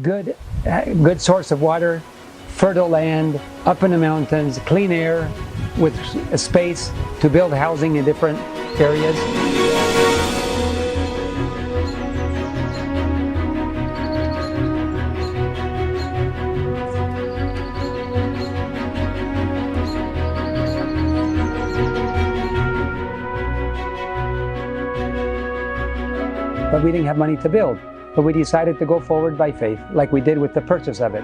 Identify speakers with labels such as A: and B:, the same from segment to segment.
A: good source of water, fertile land, up in the mountains, clean air, with a space to build housing in different areas. But we didn't have money to build. But we decided to go forward by faith, like we did with the purchase of it.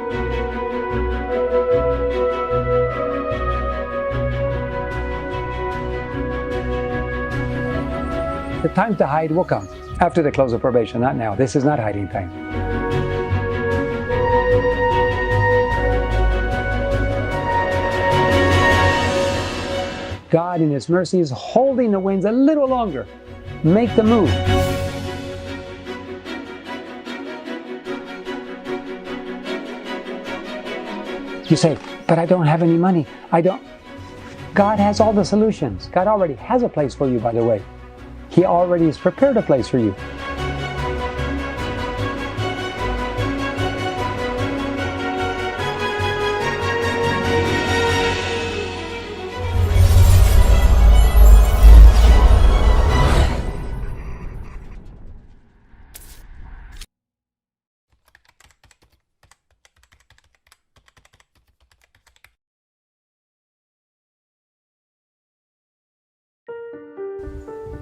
A: The time to hide will come after the close of probation, not now. This is not hiding time. God in His mercy is holding the winds a little longer. Make the move. You say, but I don't have any money. God has all the solutions. God already has a place for you, by the way. He already has prepared a place for you.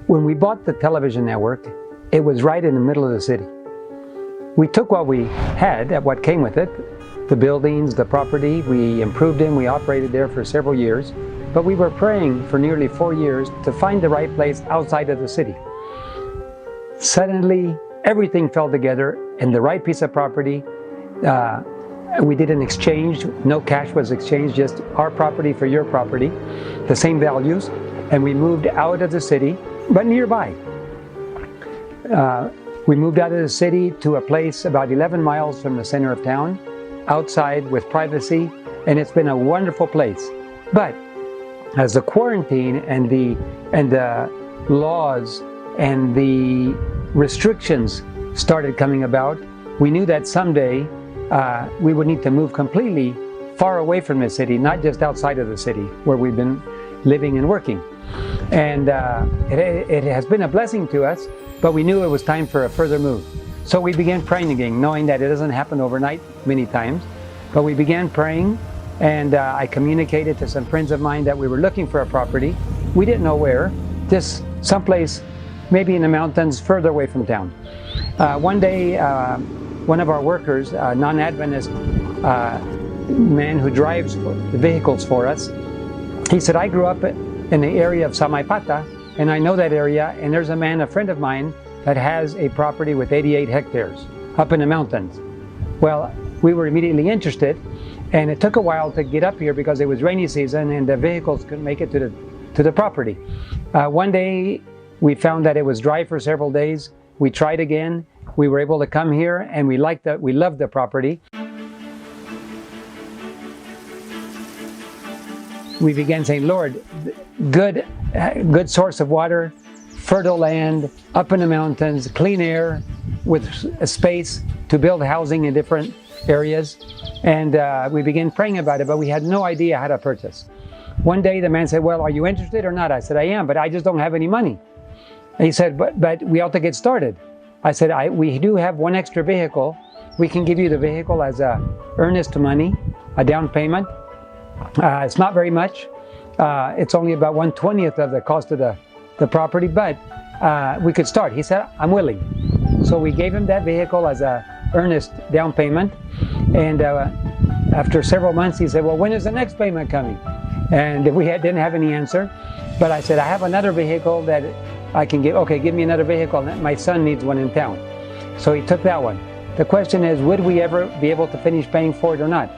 A: When we bought the television network, it was right in the middle of the city. We took what we had, what came with it, the buildings, the property, we improved it, we operated there for several years, but we were praying for nearly 4 years to find the right place outside of the city. Suddenly, everything fell together and the right piece of property. We did an exchange, no cash was exchanged, just our property for your property, the same values, and we moved out of the city, but nearby. We moved out of the city to a place about 11 miles from the center of town, outside with privacy, and it's been a wonderful place. But as the quarantine and the laws and the restrictions started coming about, we knew that someday we would need to move completely far away from the city, not just outside of the city where we've been living and working. And it has been a blessing to us, but we knew it was time for a further move. So we began praying again, knowing that it doesn't happen overnight many times. But we began praying, and I communicated to some friends of mine that we were looking for a property. We didn't know where, just someplace maybe in the mountains further away from town. One day, one of our workers, a non-Adventist man who drives the vehicles for us, he said, I grew up in the area of Samaipata, and I know that area, and there's a friend of mine, that has a property with 88 hectares up in the mountains. Well, we were immediately interested, and it took a while to get up here because it was rainy season and the vehicles couldn't make it to the property. One day, we found that it was dry for several days. We tried again. We were able to come here, and we loved the property. We began saying, Lord, good source of water, fertile land, up in the mountains, clean air, with a space to build housing in different areas. And we began praying about it, but we had no idea how to purchase. One day the man said, well, are you interested or not? I said, I am, but I just don't have any money. And he said, but we ought to get started. I said, we do have one extra vehicle. We can give you the vehicle as earnest money, a down payment. It's not very much. It's only about 1/20th of the cost of the property, but we could start. He said, I'm willing. So we gave him that vehicle as a earnest down payment. And after several months, he said, well, when is the next payment coming? And we didn't have any answer. But I said, I have another vehicle that I can give. Okay, give me another vehicle. My son needs one in town. So he took that one. The question is, would we ever be able to finish paying for it or not?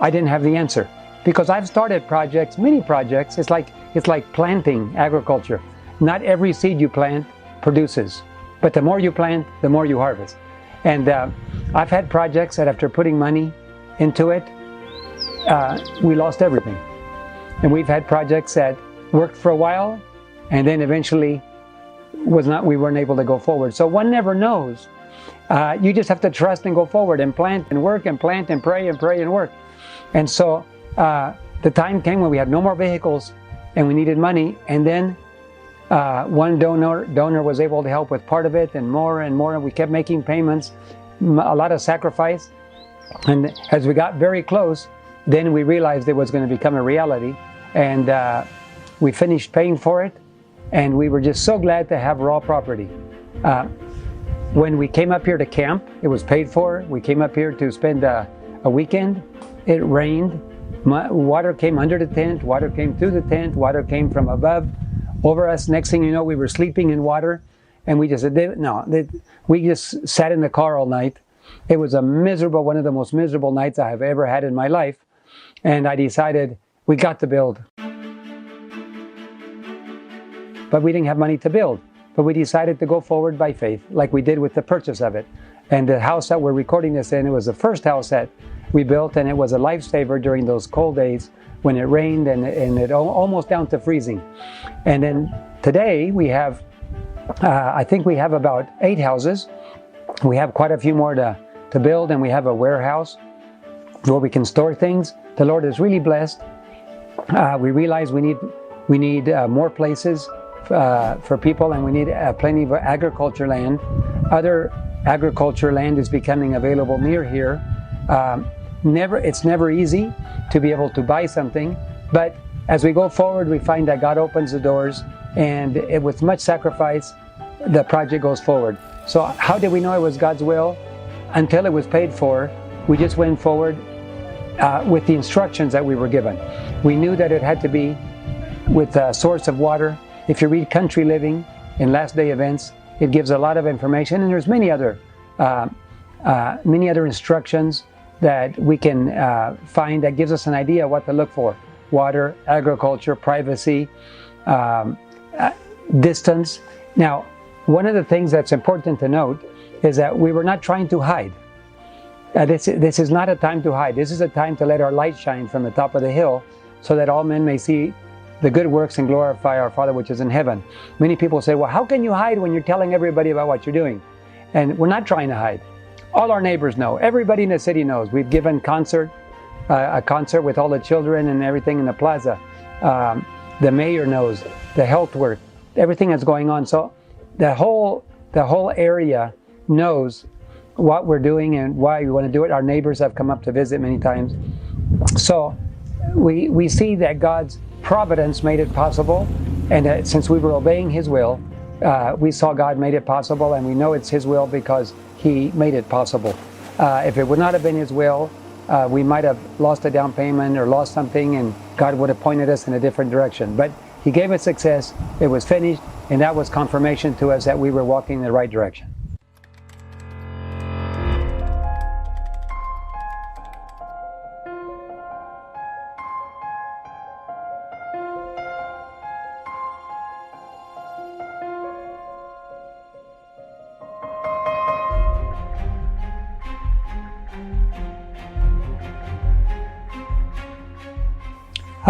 A: I didn't have the answer, because I've started projects, many projects. It's like planting agriculture. Not every seed you plant produces, but the more you plant, the more you harvest. And I've had projects that after putting money into it, we lost everything. And we've had projects that worked for a while, and then eventually we weren't able to go forward. So one never knows You just have to trust and go forward and plant and work and plant and pray and work. And so the time came when we had no more vehicles and we needed money, and then one donor was able to help with part of it, and more, and we kept making payments, a lot of sacrifice. And as we got very close, then we realized it was going to become a reality, and we finished paying for it, and we were just so glad to have raw property. When we came up here to camp, it was paid for. We came up here to spend a weekend. It rained. Water came under the tent, water came through the tent, water came from above over us. Next thing you know, we were sleeping in water, and we just we just sat in the car all night. It was a miserable, one of the most miserable nights I have ever had in my life. And I decided we got to build. But we didn't have money to build. But we decided to go forward by faith, like we did with the purchase of it. And the house that we're recording this in, it was the first house that we built, and it was a lifesaver during those cold days when it rained and it almost down to freezing. And then today we have, I think we have about 8 houses. We have quite a few more to build, and we have a warehouse where we can store things. The Lord is really blessed. We realize we need more places for people, and we need plenty of agriculture land. Other agriculture land is becoming available near here. It's never easy to be able to buy something, but as we go forward, we find that God opens the doors, and with much sacrifice, the project goes forward. So how did we know it was God's will? Until it was paid for, we just went forward with the instructions that we were given. We knew that it had to be with a source of water. If you read Country Living in Last Day Events, it gives a lot of information, and there's many other instructions that we can find that gives us an idea what to look for. Water, agriculture, privacy, distance. Now, one of the things that's important to note is that we were not trying to hide. This is not a time to hide. This is a time to let our light shine from the top of the hill, so that all men may see the good works and glorify our Father which is in heaven. Many people say, well, how can you hide when you're telling everybody about what you're doing? And we're not trying to hide. All our neighbors know. Everybody in the city knows. We've given a concert with all the children and everything in the plaza. The mayor knows. The health work. Everything that's going on. So the whole area knows what we're doing and why we want to do it. Our neighbors have come up to visit many times. So we see that God's providence made it possible, and since we were obeying His will, we saw God made it possible, and we know it's His will because He made it possible. If it would not have been His will, we might have lost a down payment or lost something, and God would have pointed us in a different direction. But He gave us success, it was finished, and that was confirmation to us that we were walking in the right direction.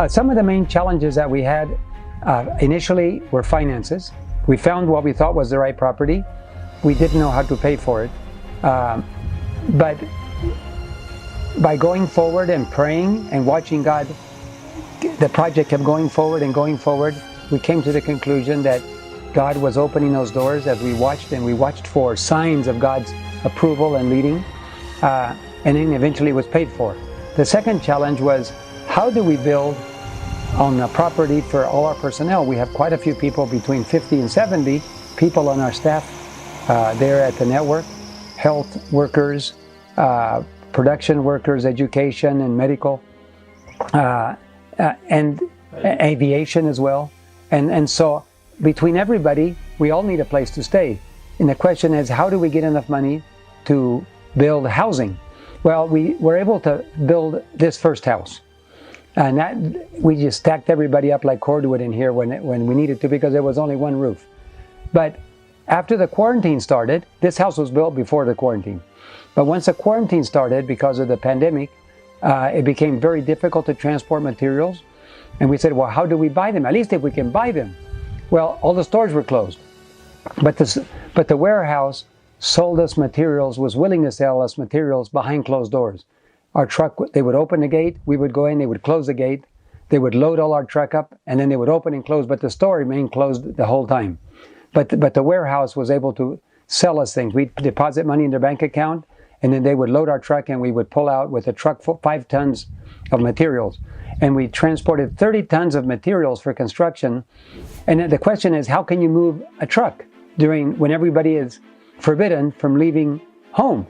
A: Some of the main challenges that we had initially were finances. We found what we thought was the right property. We didn't know how to pay for it. But by going forward and praying and watching God, the project kept going forward and going forward. We came to the conclusion that God was opening those doors as we watched, and we watched for signs of God's approval and leading. And then eventually it was paid for. The second challenge was, how do we build on a property for all our personnel? We have quite a few people, between 50 and 70 people on our staff there at the network. Health workers, production workers, education and medical, and aviation as well. And so between everybody, we all need a place to stay. And the question is, how do we get enough money to build housing? Well, we were able to build this first house. And that, we just stacked everybody up like cordwood in here when we needed to, because there was only one roof. But after the quarantine started, this house was built before the quarantine. But once the quarantine started, because of the pandemic, it became very difficult to transport materials. And we said, well, how do we buy them? At least if we can buy them. Well, all the stores were closed. But the warehouse sold us materials, was willing to sell us materials behind closed doors. Our truck, they would open the gate, we would go in, they would close the gate, they would load all our truck up, and then they would open and close, but the store remained closed the whole time. But the warehouse was able to sell us things. We'd deposit money in their bank account, and then they would load our truck, and we would pull out with a truck 5 tons of materials. And we transported 30 tons of materials for construction. And the question is, how can you move a truck when everybody is forbidden from leaving home?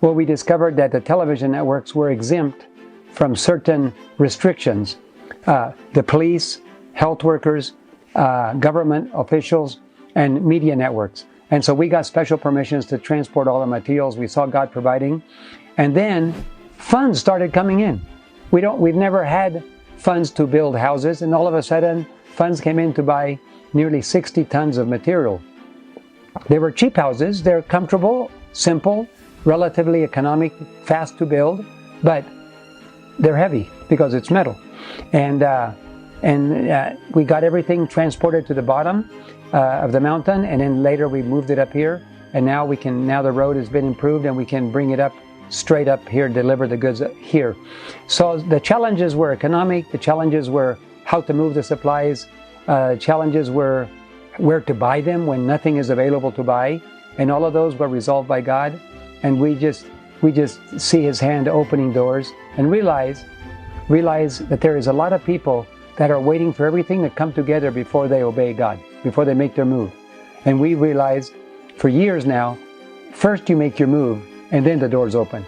A: Well, we discovered that the television networks were exempt from certain restrictions. The police, health workers, government officials, and media networks. And so we got special permissions to transport all the materials. We saw God providing. And then funds started coming in. We've never had funds to build houses, and all of a sudden funds came in to buy nearly 60 tons of material. They were cheap houses. They're comfortable, simple, relatively economic, fast to build, but they're heavy because it's metal. And we got everything transported to the bottom of the mountain, and then later we moved it up here, and now the road has been improved and we can bring it up straight up here, deliver the goods here. So the challenges were economic, the challenges were how to move the supplies, challenges were where to buy them when nothing is available to buy, and all of those were resolved by God. And we just see His hand opening doors and realize that there is a lot of people that are waiting for everything to come together before they obey God, before they make their move. And we realized for years now, first you make your move and then the doors open.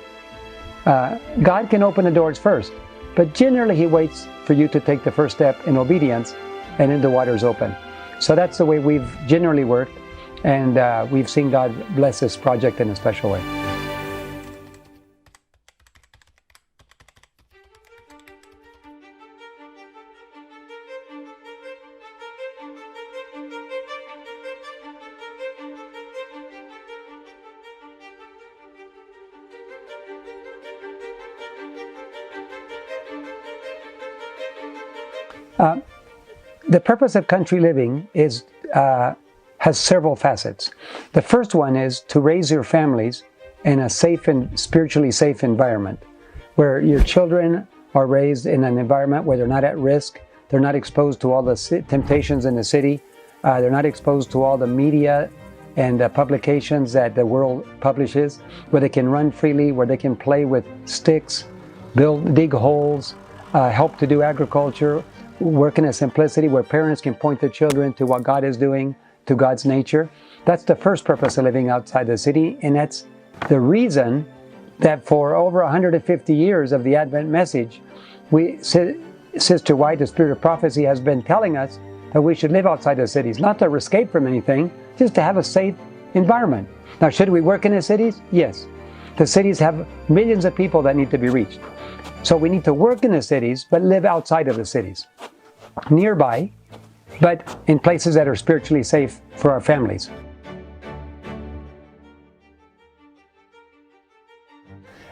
A: God can open the doors first, but generally He waits for you to take the first step in obedience, and then the waters open. So that's the way we've generally worked, and we've seen God bless this project in a special way. The purpose of country living has several facets. The first one is to raise your families in a safe and spiritually safe environment, where your children are raised in an environment where they're not at risk, they're not exposed to all the temptations in the city, they're not exposed to all the media and publications that the world publishes, where they can run freely, where they can play with sticks, dig holes, help to do agriculture, work in a simplicity where parents can point their children to what God is doing, to God's nature. That's the first purpose of living outside the city, and that's the reason that for over 150 years of the Advent message, Sister White, the Spirit of Prophecy, has been telling us that we should live outside the cities, not to escape from anything, just to have a safe environment. Now, should we work in the cities? Yes. The cities have millions of people that need to be reached. So we need to work in the cities, but live outside of the cities, nearby, but in places that are spiritually safe for our families.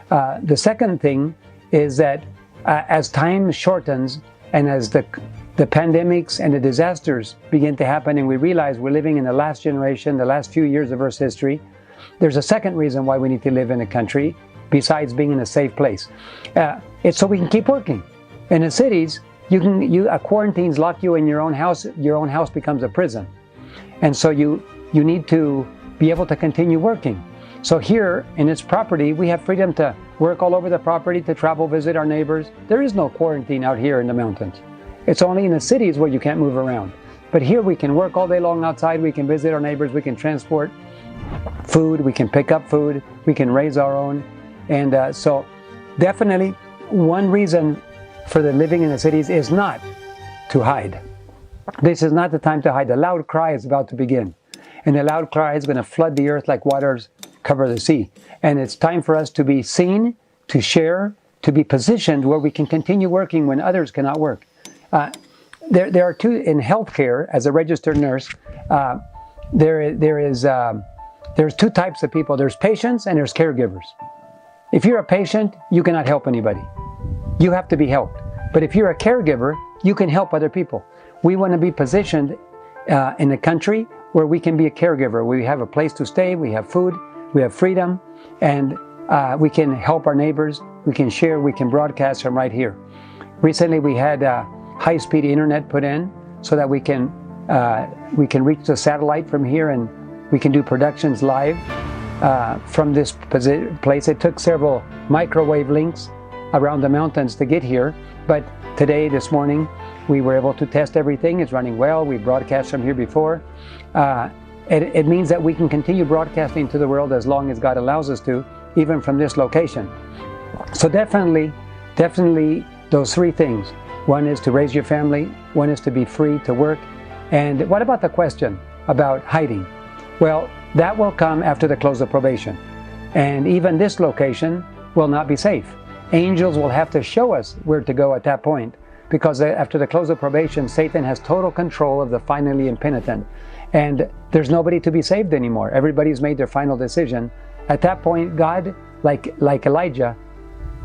A: The second thing is that as time shortens and as the pandemics and the disasters begin to happen, and we realize we're living in the last generation, the last few years of Earth's history, there's a second reason why we need to live in a country besides being in a safe place. It's so we can keep working. In the cities, a quarantines lock you in your own house becomes a prison. And so you need to be able to continue working. So here in this property, we have freedom to work all over the property, to travel, visit our neighbors. There is no quarantine out here in the mountains. It's only in the cities where you can't move around. But here we can work all day long outside, we can visit our neighbors, we can transport food, we can pick up food, we can raise our own. And so definitely one reason for the living in the cities is not to hide. This is not the time to hide. The loud cry is about to begin. And the loud cry is going to flood the earth like waters cover the sea. And it's time for us to be seen, to share, to be positioned where we can continue working when others cannot work. There are two, in healthcare, as a registered nurse, there's two types of people. There's patients and there's caregivers. If you're a patient, you cannot help anybody. You have to be helped. But if you're a caregiver, you can help other people. We want to be positioned in a country where we can be a caregiver. We have a place to stay, we have food, we have freedom, and we can help our neighbors, we can share, we can broadcast from right here. Recently we had high-speed internet put in so that we can reach the satellite from here, and we can do productions live from this place. It took several microwave links around the mountains to get here, but today, this morning, we were able to test everything. It's running well. We broadcast from here before. It means that we can continue broadcasting to the world as long as God allows us to, even from this location. So definitely those three things. One is to raise your family, one is to be free to work. And what about the question about hiding? Well, that will come after the close of probation. And even this location will not be safe. Angels will have to show us where to go at that point, because after the close of probation, Satan has total control of the finally impenitent. And there's nobody to be saved anymore. Everybody's made their final decision. At that point, God, like Elijah,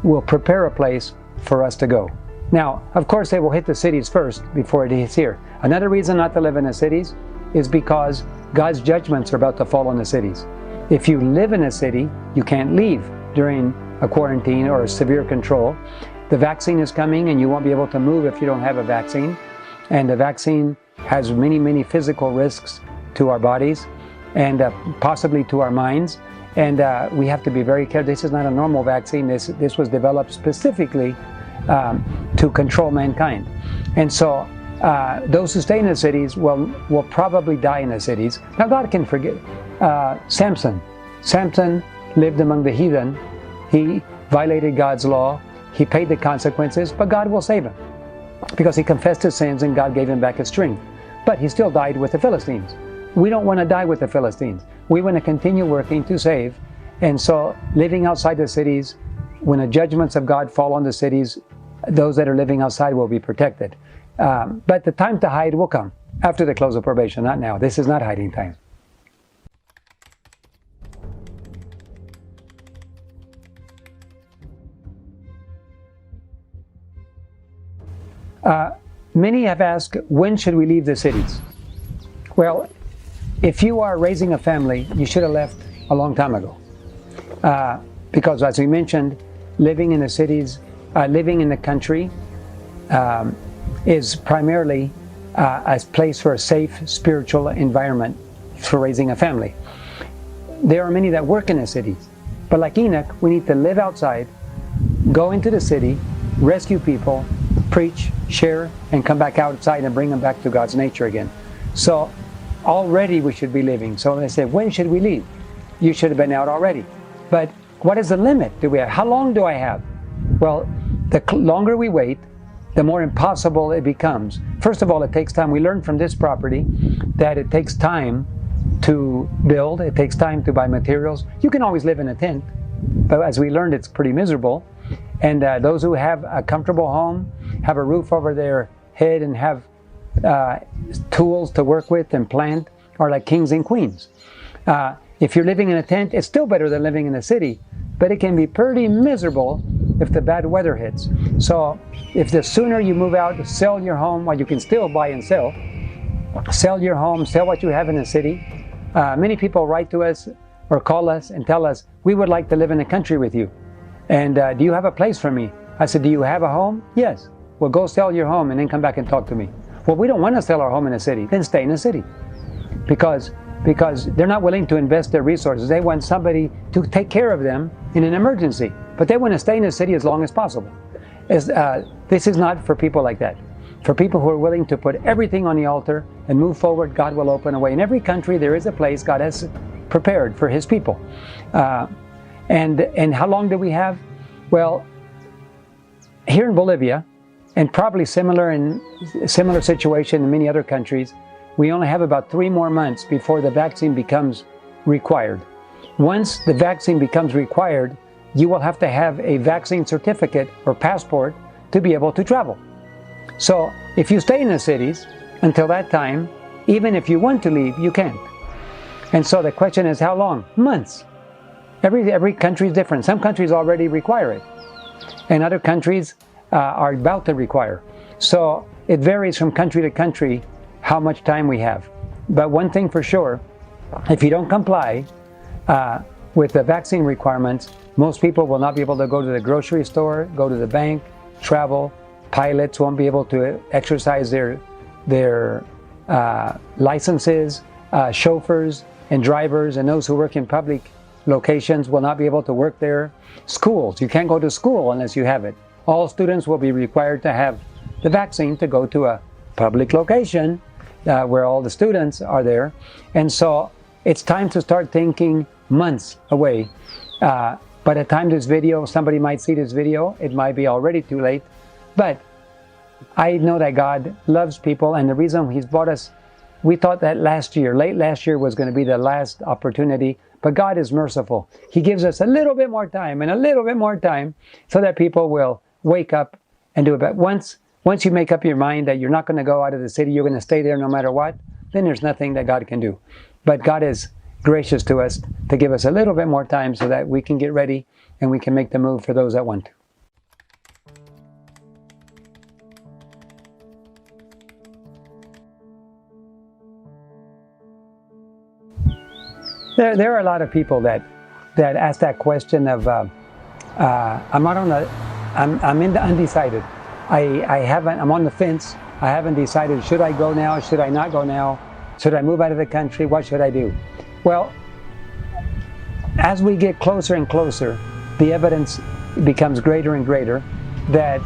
A: will prepare a place for us to go. Now, of course, they will hit the cities first before it hits here. Another reason not to live in the cities is because God's judgments are about to fall on the cities. If you live in a city, you can't leave during a quarantine or a severe control. The vaccine is coming, and you won't be able to move if you don't have a vaccine. And the vaccine has many physical risks to our bodies and possibly to our minds. And we have to be very careful. This is not a normal vaccine. This was developed specifically to control mankind. And so those who stay in the cities will probably die in the cities. Now God can forgive. Samson lived among the heathen. He violated God's law. He paid the consequences, but God will save him because he confessed his sins and God gave him back his strength. But he still died with the Philistines. We don't want to die with the Philistines. We want to continue working to save. And so living outside the cities, when the judgments of God fall on the cities, those that are living outside will be protected. But the time to hide will come after the close of probation, not now. This is not hiding time. Many have asked, when should we leave the cities? Well, if you are raising a family, you should have left a long time ago. Because as we mentioned, living in the cities, living in the country is primarily a place for a safe spiritual environment for raising a family. There are many that work in the cities, but like Enoch, we need to live outside, go into the city, rescue people, preach, share, and come back outside and bring them back to God's nature again. So already we should be living. So they say, when should we leave? You should have been out already. But what is the limit do we have? How long do I have? Well, the longer we wait, the more impossible it becomes. First of all, it takes time. We learned from this property that it takes time to build. It takes time to buy materials. You can always live in a tent, but as we learned, it's pretty miserable. And those who have a comfortable home, have a roof over their head, and have tools to work with and plant are like kings and queens. If you're living in a tent, it's still better than living in a city, but it can be pretty miserable if the bad weather hits. So if the sooner you move out, sell your home while you can still buy and sell. Sell your home, sell what you have in the city. Many people write to us or call us and tell us, we would like to live in the country with you. And do you have a place for me? I said, do you have a home? Yes. Well, go sell your home and then come back and talk to me. Well, we don't want to sell our home in a city. Then stay in the city. Because they're not willing to invest their resources. They want somebody to take care of them in an emergency. But they want to stay in the city as long as possible. This is not for people like that. For people who are willing to put everything on the altar and move forward, God will open a way. In every country, there is a place God has prepared for His people. And how long do we have? Well, here in Bolivia, and probably similar situation in many other countries, we only have about 3 more months before the vaccine becomes required. Once the vaccine becomes required, you will have to have a vaccine certificate or passport to be able to travel. So if you stay in the cities until that time, even if you want to leave, you can't. And so the question is, how long? Months. Every country is different. Some countries already require it, and other countries are about to require. So it varies from country to country how much time we have. But one thing for sure, if you don't comply, with the vaccine requirements, most people will not be able to go to the grocery store, go to the bank, travel. Pilots won't be able to exercise their licenses. Chauffeurs and drivers and those who work in public locations will not be able to work there. Schools, you can't go to school unless you have it. All students will be required to have the vaccine to go to a public location where all the students are there. And so it's time to start thinking months away. By the time this video, somebody might see this video, it might be already too late. But I know that God loves people, and the reason He's brought us, we thought that late last year was going to be the last opportunity, but God is merciful. He gives us a little bit more time and a little bit more time so that people will wake up and do it. But once you make up your mind that you're not going to go out of the city, you're going to stay there no matter what, then there's nothing that God can do. But God is gracious to us to give us a little bit more time so that we can get ready and we can make the move for those that want to. There are a lot of people that ask that question of I'm undecided. I'm on the fence. I haven't decided, should I go now? Should I not go now? Should I move out of the country? What should I do? Well, as we get closer and closer, the evidence becomes greater and greater that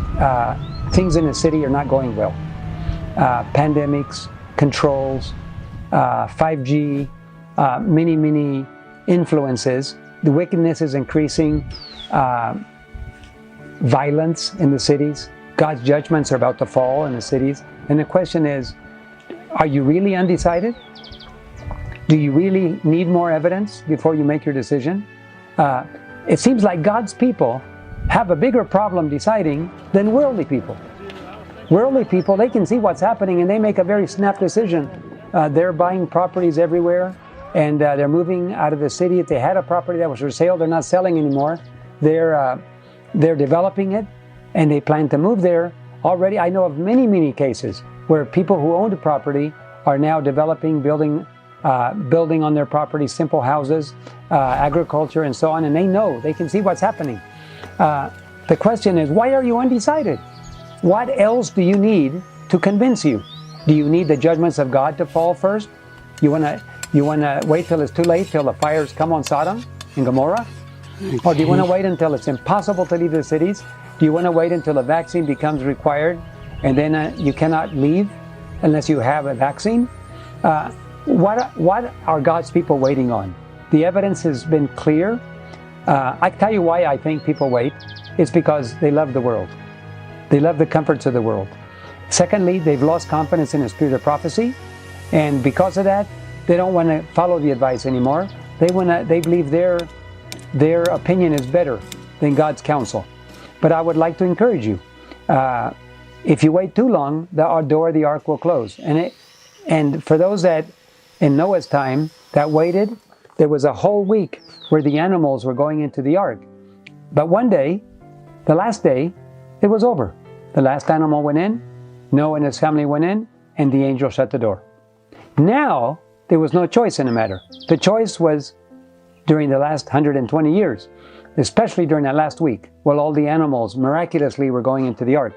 A: things in the city are not going well. Pandemics, controls, 5G, many influences. The wickedness is increasing. Violence in the cities. God's judgments are about to fall in the cities. And the question is, are you really undecided? Do you really need more evidence before you make your decision? It seems like God's people have a bigger problem deciding than worldly people. Worldly people, they can see what's happening and they make a very snap decision. They're buying properties everywhere, and they're moving out of the city. If they had a property that was for sale, they're not selling anymore. They're developing it, and they plan to move there. Already, I know of many cases where people who owned a property are now developing, building on their property, simple houses, agriculture, and so on, and they can see what's happening. The question is, why are you undecided? What else do you need to convince you? Do you need the judgments of God to fall first? You wanna wait till it's too late, till the fires come on Sodom and Gomorrah? Or do you want to wait until it's impossible to leave the cities? Do you want to wait until a vaccine becomes required and then you cannot leave unless you have a vaccine? What are God's people waiting on? The evidence has been clear. I tell you why I think people wait. It's because they love the world. They love the comforts of the world. Secondly, they've lost confidence in the spirit of prophecy, and because of that, they don't want to follow the advice anymore. They believe their opinion is better than God's counsel. But I would like to encourage you. If you wait too long, the door of the ark will close. And for those that in Noah's time that waited, there was a whole week where the animals were going into the ark. But one day, the last day, it was over. The last animal went in, Noah and his family went in, and the angel shut the door. Now, there was no choice in the matter. The choice was during the last 120 years, especially during that last week, while all the animals miraculously were going into the ark.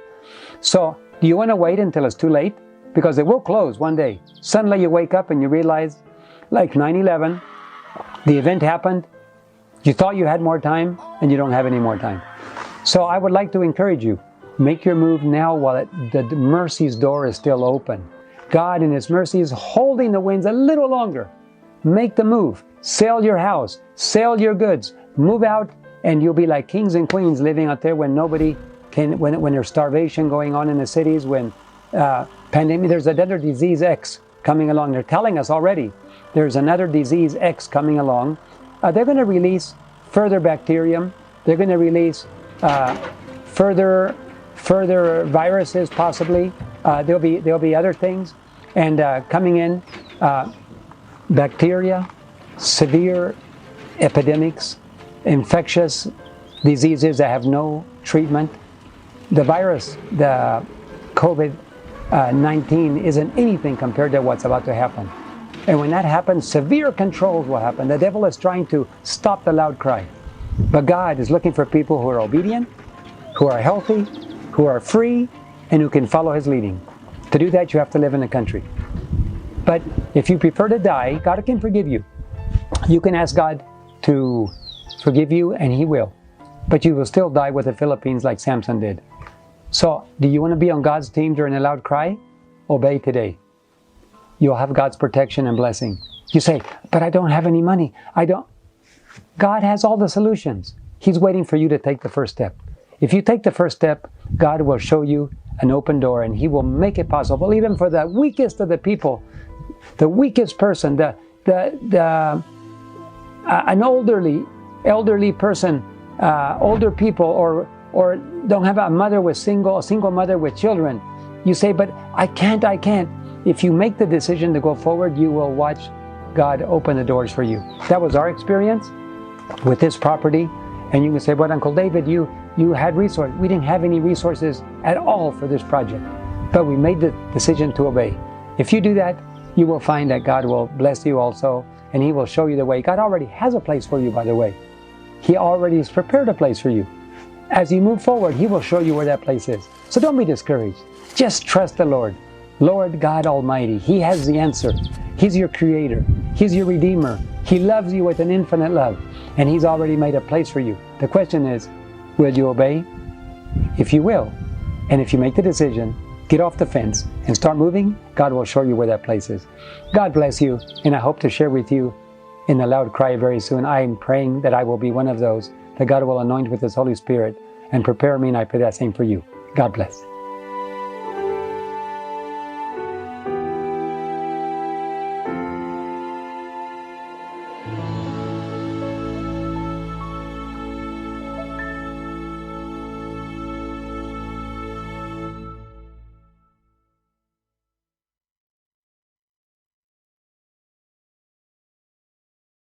A: So, do you want to wait until it's too late? Because it will close one day. Suddenly you wake up and you realize, like 9/11, the event happened, you thought you had more time, and you don't have any more time. So I would like to encourage you, make your move now while the mercy's door is still open. God in His mercy is holding the winds a little longer. Make the move. Sell your house. Sell your goods. Move out, and you'll be like kings and queens living out there when nobody can, when there's starvation going on in the cities, when pandemic, there's another disease X coming along. They're telling us already there's another disease X coming along. They're going to release further bacterium. They're going to release further viruses possibly. There'll be other things, and coming in, bacteria, severe epidemics, infectious diseases that have no treatment. The virus, the COVID-19 isn't anything compared to what's about to happen. And when that happens, severe controls will happen. The devil is trying to stop the loud cry. But God is looking for people who are obedient, who are healthy, who are free, and who can follow His leading. To do that, you have to live in the country. But if you prefer to die, God can forgive you. You can ask God to forgive you, and He will. But you will still die with the Philippines like Samson did. So, do you want to be on God's team during a loud cry? Obey today. You'll have God's protection and blessing. You say, but I don't have any money. God has all the solutions. He's waiting for you to take the first step. If you take the first step, God will show you an open door, and He will make it possible, even for the weakest of the people, the weakest person, an elderly person, older people, or don't have a single mother with children. You say, but I can't. If you make the decision to go forward, you will watch God open the doors for you. That was our experience with this property. And you can say, but Uncle David, you had resources. We didn't have any resources at all for this project. But we made the decision to obey. If you do that, you will find that God will bless you also, and He will show you the way. God already has a place for you, by the way. He already has prepared a place for you. As you move forward, He will show you where that place is. So don't be discouraged. Just trust the Lord. Lord God Almighty, He has the answer. He's your Creator. He's your Redeemer. He loves you with an infinite love, and He's already made a place for you. The question is, will you obey? If you will, and if you make the decision, get off the fence and start moving, God will show you where that place is. God bless you, and I hope to share with you in the loud cry very soon. I am praying that I will be one of those that God will anoint with His Holy Spirit and prepare me, and I pray that same for you. God bless.